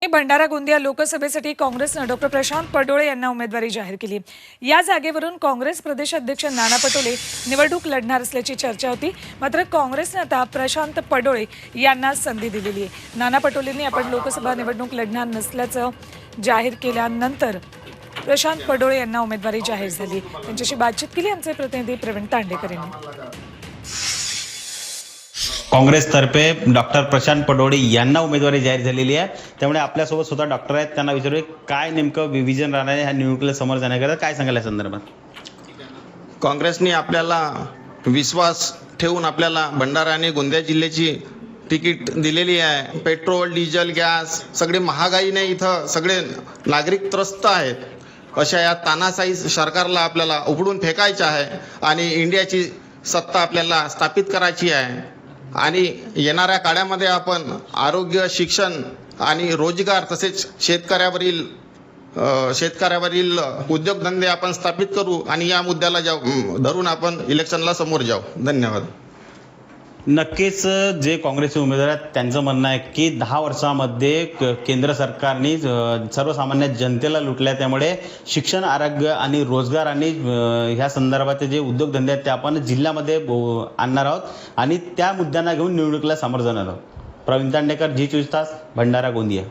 भंडारा गोंदिया लोकसभेसाठी काँग्रेसने डॉक्टर प्रशांत पडोळे यांना उमेदवारी जाहीर केली। या जागेवरून काँग्रेस प्रदेश अध्यक्ष नाना पटोले निवडणूक लढणार असल्याची चर्चा होती। मात्र काँग्रेसने आता प्रशांत पडोळे यांना संधी दिलेली आहे। नाना पटोलेंनी आपण लोकसभा निवडणूक लढणार नसल्याचं जाहीर केल्यानंतर प्रशांत पडोळे यांना उमेदवारी जाहीर झाली। त्यांच्याशी बातचीत केली आमचे प्रतिनिधी प्रवीण तांडेकर यांनी। काँग्रेसतर्फे डॉक्टर प्रशांत पडोळे यांना उमेदवारी जाहीर झालेली आहे। त्यामुळे आपल्यासोबत स्वतः डॉक्टर आहेत, त्यांना विचारूया काय नेमकं विजन राहणार आहे ह्या निवडणुकीला समोर जाण्याकरता, काय सांगाल या संदर्भात? काँग्रेसने आपल्याला विश्वास ठेवून आपल्याला भंडारा आणि गोंदिया जिल्ह्याची तिकीट दिलेली आहे। पेट्रोल, डिझेल, गॅस सगळे महागाईने इथं सगळे नागरिक त्रस्त आहेत। अशा या तानाशाही सरकारला आपल्याला उघडून फेकायचं आहे आणि इंडियाची सत्ता आपल्याला स्थापित करायची आहे। आणि येणाऱ्या काळामध्ये आपण आरोग्य, शिक्षण आणि रोजगार तसेच शेतकऱ्यावरील उद्योगधंदे आपण स्थापित करू आणि या मुद्द्याला धरून आपण इलेक्शनला समोर जाऊ। धन्यवाद। नक्कीच जे काँग्रेसचे उमेदवार आहेत त्यांचं म्हणणं आहे की 10 वर्षांमध्ये केंद्र सरकारने सर्वसामान्य जनतेला लुटल्या, त्यामुळे शिक्षण, आरोग्य आणि रोजगार आणि ह्या संदर्भाचे जे उद्योगधंदे आहेत ते आपण जिल्ह्यामध्ये आणणार आहोत आणि त्या मुद्द्यांना घेऊन निवडणुकीला समोर जाणार आहोत। प्रवीण तांडेकर, जी 24 तास, भंडारा गोंदिया।